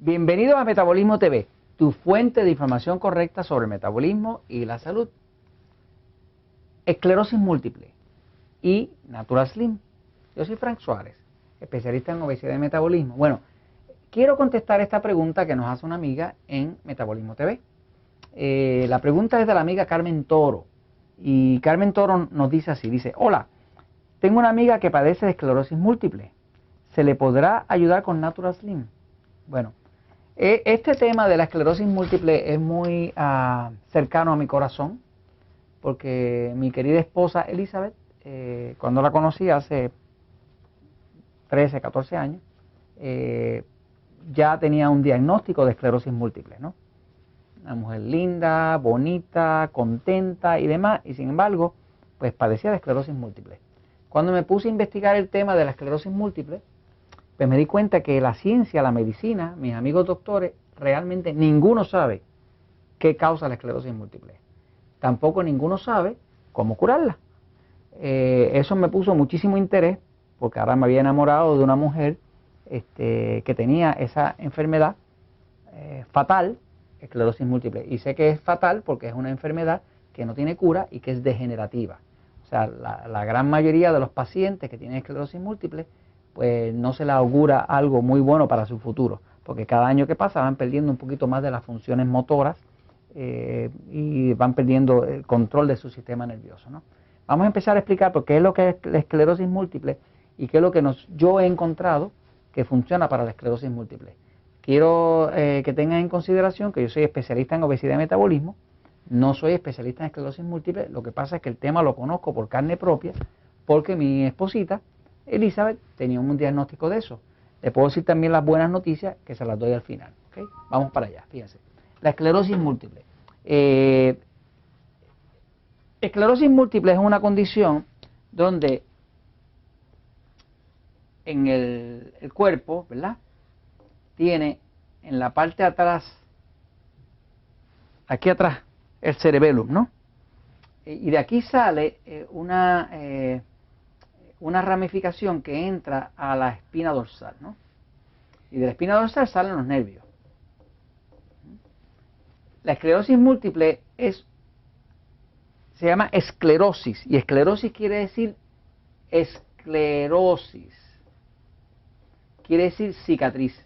Bienvenidos a Metabolismo TV, tu fuente de información correcta sobre el metabolismo y la salud. Esclerosis múltiple y Natural Slim. Yo soy Frank Suárez, especialista en obesidad y metabolismo. Bueno, quiero contestar esta pregunta que nos hace una amiga en Metabolismo TV. La pregunta es de la amiga Carmen Toro. Y Carmen Toro nos dice así, dice: hola, tengo una amiga que padece de esclerosis múltiple. ¿Se le podrá ayudar con Natural Slim? Bueno, este tema de la esclerosis múltiple es muy cercano a mi corazón, porque mi querida esposa Elizabeth, cuando la conocí hace 13, 14 años, ya tenía un diagnóstico de esclerosis múltiple, ¿no? Una mujer linda, bonita, contenta y demás, y sin embargo, pues padecía de esclerosis múltiple. Cuando me puse a investigar el tema de la esclerosis múltiple, pues me di cuenta que la ciencia, la medicina, mis amigos doctores, realmente ninguno sabe qué causa la esclerosis múltiple. Tampoco ninguno sabe cómo curarla. Eso me puso muchísimo interés, porque ahora me había enamorado de una mujer que tenía esa enfermedad fatal, esclerosis múltiple. Y sé que es fatal porque es una enfermedad que no tiene cura y que es degenerativa. O sea, la gran mayoría de los pacientes que tienen esclerosis múltiple, pues no se les augura algo muy bueno para su futuro, porque cada año que pasa van perdiendo un poquito más de las funciones motoras y van perdiendo el control de su sistema nervioso, ¿no? Vamos a empezar a explicar por qué es lo que es la esclerosis múltiple y qué es lo que yo he encontrado que funciona para la esclerosis múltiple. Quiero que tengan en consideración que yo soy especialista en obesidad y metabolismo, no soy especialista en esclerosis múltiple. Lo que pasa es que el tema lo conozco por carne propia, porque mi esposita Elizabeth tenía un diagnóstico de eso. Le puedo decir también las buenas noticias, que se las doy al final, ¿okay? Vamos para allá, fíjense. La esclerosis múltiple. Esclerosis múltiple es una condición donde en el cuerpo, ¿verdad?, tiene en la parte de atrás, aquí atrás, el cerebellum, ¿no? Y de aquí sale una ramificación que entra a la espina dorsal, ¿no? Y de la espina dorsal salen los nervios. La esclerosis múltiple se llama esclerosis, y esclerosis quiere decir esclerosis, quiere decir cicatriz.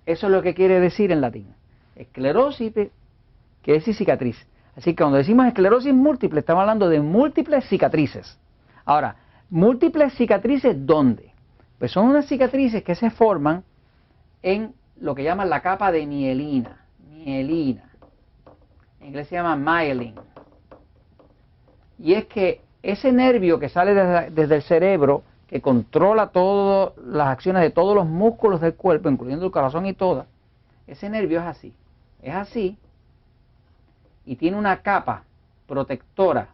Eso es lo que quiere decir en latín. Esclerosis quiere decir cicatriz. Así que cuando decimos esclerosis múltiple, estamos hablando de múltiples cicatrices. Ahora, ¿múltiples cicatrices dónde? Pues son unas cicatrices que se forman en lo que llaman la capa de mielina. Mielina. En inglés se llama myelin. Y es que ese nervio que sale desde el cerebro, que controla todas las acciones de todos los músculos del cuerpo, incluyendo el corazón y todas, ese nervio es así. Es así. Y tiene una capa protectora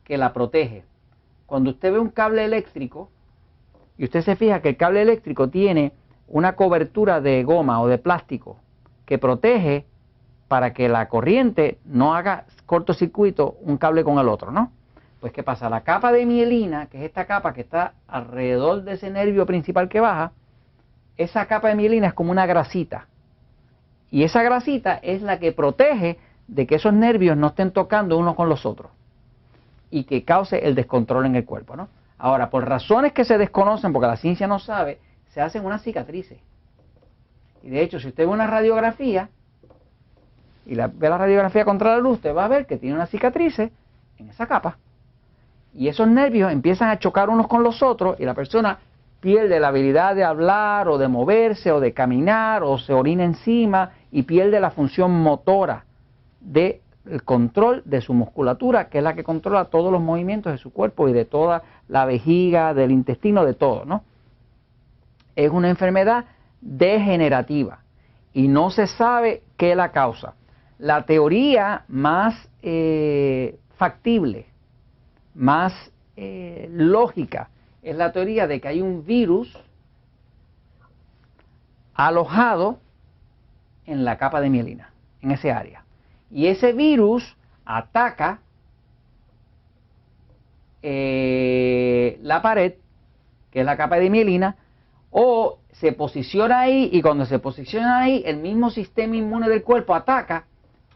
que la protege. Cuando usted ve un cable eléctrico, y usted se fija que el cable eléctrico tiene una cobertura de goma o de plástico que protege para que la corriente no haga cortocircuito un cable con el otro, ¿no? Pues ¿qué pasa? La capa de mielina, que es esta capa que está alrededor de ese nervio principal que baja, esa capa de mielina es como una grasita. Y esa grasita es la que protege de que esos nervios no estén tocando unos con los otros y que cause el descontrol en el cuerpo, ¿no? Ahora, por razones que se desconocen, porque la ciencia no sabe, se hacen unas cicatrices. Y de hecho, si usted ve una radiografía y ve la radiografía contra la luz, usted va a ver que tiene unas cicatrices en esa capa. Y esos nervios empiezan a chocar unos con los otros y la persona pierde la habilidad de hablar o de moverse o de caminar o se orina encima y pierde la función motora del control de su musculatura, que es la que controla todos los movimientos de su cuerpo y de toda la vejiga, del intestino, de todo, ¿no? Es una enfermedad degenerativa y no se sabe qué la causa. La teoría más factible, más lógica, es la teoría de que hay un virus alojado en la capa de mielina, en ese área. Y ese virus ataca la pared, que es la capa de mielina, O se posiciona ahí y cuando se posiciona ahí, el mismo sistema inmune del cuerpo ataca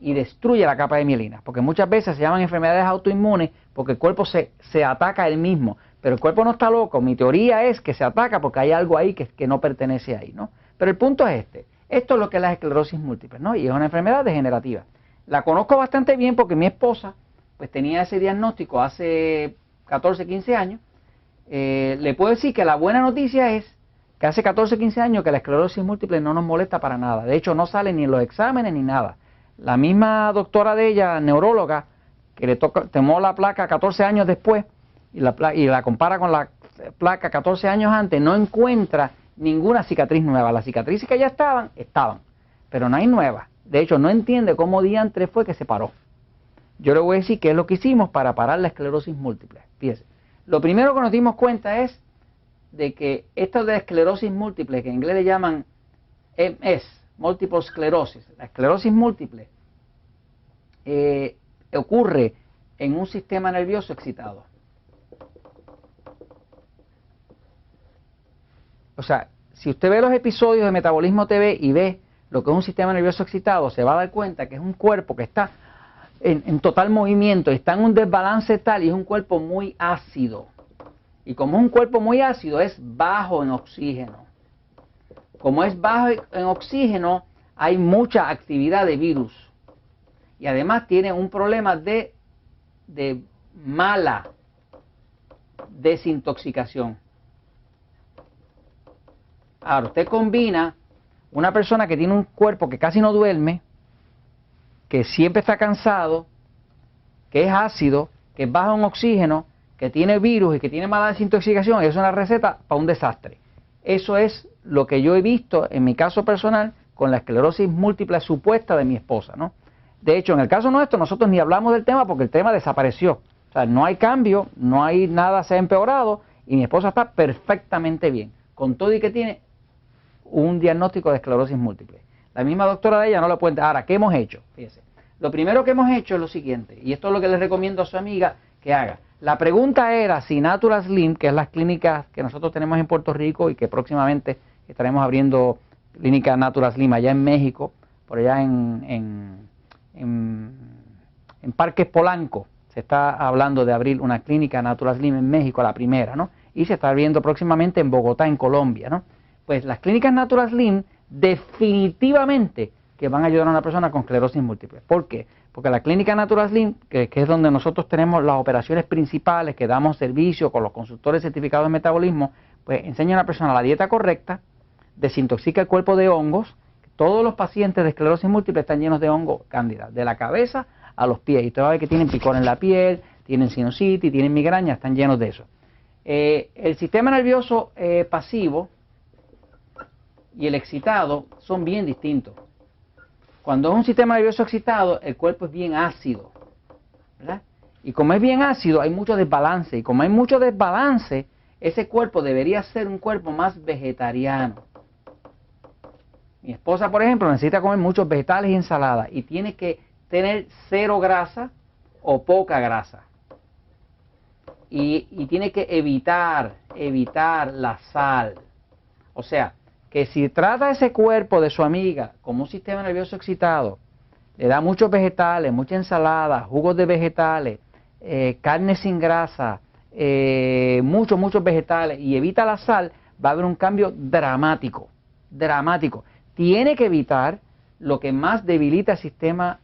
y destruye la capa de mielina. Porque muchas veces se llaman enfermedades autoinmunes porque el cuerpo se ataca a él mismo. Pero el cuerpo no está loco. Mi teoría es que se ataca porque hay algo ahí que no pertenece ahí, ¿no? Pero el punto es este. Esto es lo que es la esclerosis múltiple, ¿no? Y es una enfermedad degenerativa. La conozco bastante bien porque mi esposa pues tenía ese diagnóstico hace 14, 15 años. Le puedo decir que la buena noticia es que hace 14, 15 años que la esclerosis múltiple no nos molesta para nada. De hecho, no sale ni en los exámenes ni nada. La misma doctora de ella, neuróloga, que le tomó la placa 14 años después y la compara con la placa 14 años antes, no encuentra ninguna cicatriz nueva. Las cicatrices que ya estaban, pero no hay nuevas. De hecho, no entiende cómo diantre fue que se paró. Yo le voy a decir qué es lo que hicimos para parar la esclerosis múltiple. Fíjese, lo primero que nos dimos cuenta es de que esto de esclerosis múltiple, que en inglés le llaman MS, multiple sclerosis, la esclerosis múltiple, ocurre en un sistema nervioso excitado. O sea, si usted ve los episodios de Metabolismo TV y ve lo que es un sistema nervioso excitado, se va a dar cuenta que es un cuerpo que está en total movimiento, está en un desbalance tal y es un cuerpo muy ácido. Y como es un cuerpo muy ácido, es bajo en oxígeno. Como es bajo en oxígeno, hay mucha actividad de virus. Y además tiene un problema de mala desintoxicación. Ahora, usted combina una persona que tiene un cuerpo que casi no duerme, que siempre está cansado, que es ácido, que es bajo en oxígeno, que tiene virus y que tiene mala desintoxicación, es una receta para un desastre. Eso es lo que yo he visto en mi caso personal con la esclerosis múltiple supuesta de mi esposa, ¿no? De hecho, en el caso nuestro, nosotros ni hablamos del tema porque el tema desapareció. O sea, no hay cambio, no hay nada, se ha empeorado y mi esposa está perfectamente bien, con todo y que tiene un diagnóstico de esclerosis múltiple. La misma doctora de ella no lo puede. Ahora, ¿qué hemos hecho? Fíjese. Lo primero que hemos hecho es lo siguiente, y esto es lo que le recomiendo a su amiga que haga. La pregunta era si Natural Slim, que es las clínicas que nosotros tenemos en Puerto Rico y que próximamente estaremos abriendo clínica Natural Slim allá en México, por allá en Parques Polanco, se está hablando de abrir una clínica Natural Slim en México, la primera, ¿no? Y se está abriendo próximamente en Bogotá, en Colombia, ¿no? Pues las clínicas Natural Slim definitivamente que van a ayudar a una persona con esclerosis múltiple. ¿Por qué? Porque la clínica Natural Slim, que es donde nosotros tenemos las operaciones principales, que damos servicio con los consultores certificados de metabolismo, pues enseña a la persona la dieta correcta, desintoxica el cuerpo de hongos. Todos los pacientes de esclerosis múltiple están llenos de hongo cándida, de la cabeza a los pies. Y usted va a ver que tienen picor en la piel, tienen sinusitis, tienen migraña, están llenos de eso. El sistema nervioso pasivo y el excitado son bien distintos. Cuando es un sistema nervioso excitado, el cuerpo es bien ácido, ¿verdad? Y como es bien ácido, hay mucho desbalance. Y como hay mucho desbalance, ese cuerpo debería ser un cuerpo más vegetariano. Mi esposa, por ejemplo, necesita comer muchos vegetales y ensaladas. Y tiene que tener cero grasa o poca grasa. Y tiene que evitar la sal. O sea, que si trata ese cuerpo de su amiga como un sistema nervioso excitado, le da muchos vegetales, mucha ensalada, jugos de vegetales, carne sin grasa, muchos vegetales y evita la sal, va a haber un cambio dramático. Tiene que evitar lo que más debilita el sistema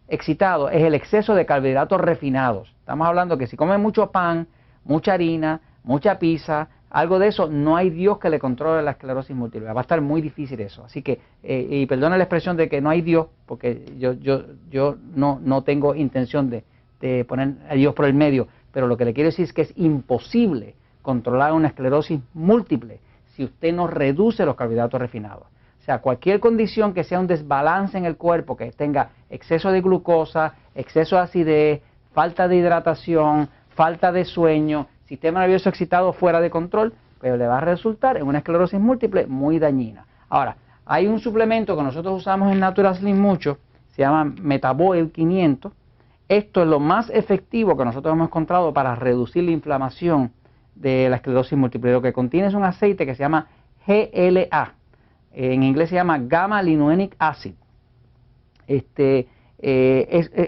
excitado, es el exceso de carbohidratos refinados. Estamos hablando que si come mucho pan, mucha harina, mucha pizza, algo de eso, no hay Dios que le controle la esclerosis múltiple. Va a estar muy difícil eso. Así que, y perdona la expresión de que no hay Dios, porque yo no tengo intención de poner a Dios por el medio, pero lo que le quiero decir es que es imposible controlar una esclerosis múltiple si usted no reduce los carbohidratos refinados. O sea, cualquier condición que sea un desbalance en el cuerpo, que tenga exceso de glucosa, exceso de acidez, falta de hidratación, falta de sueño, sistema nervioso excitado fuera de control, pero le va a resultar en una esclerosis múltiple muy dañina. Ahora, hay un suplemento que nosotros usamos en Natural Slim mucho, se llama Metaboil 500. Esto es lo más efectivo que nosotros hemos encontrado para reducir la inflamación de la esclerosis múltiple. Lo que contiene es un aceite que se llama GLA. En inglés se llama gamma linolenic acid.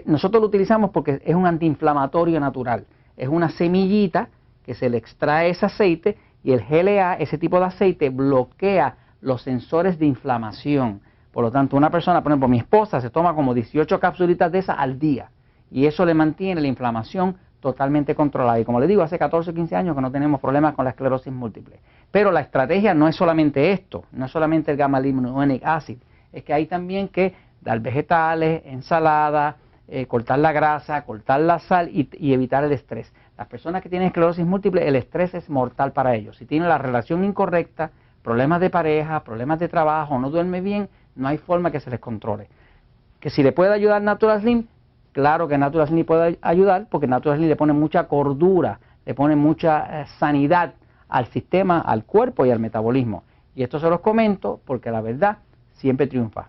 Nosotros lo utilizamos porque es un antiinflamatorio natural. Es una semillita que se le extrae ese aceite y el GLA, ese tipo de aceite, bloquea los sensores de inflamación. Por lo tanto, una persona, por ejemplo, mi esposa se toma como 18 capsulitas de esas al día y eso le mantiene la inflamación totalmente controlada. Y como le digo, hace 14 o 15 años que no tenemos problemas con la esclerosis múltiple. Pero la estrategia no es solamente esto, no es solamente el gamma linolenic acid, es que hay también que dar vegetales, ensaladas, cortar la grasa, cortar la sal y evitar el estrés. Las personas que tienen esclerosis múltiple, el estrés es mortal para ellos. Si tienen la relación incorrecta, problemas de pareja, problemas de trabajo, no duerme bien, no hay forma que se les controle. Que si le puede ayudar Natural Slim, claro que Natural Slim puede ayudar, porque Natural Slim le pone mucha cordura, le pone mucha sanidad al sistema, al cuerpo y al metabolismo. Y esto se los comento porque la verdad siempre triunfa.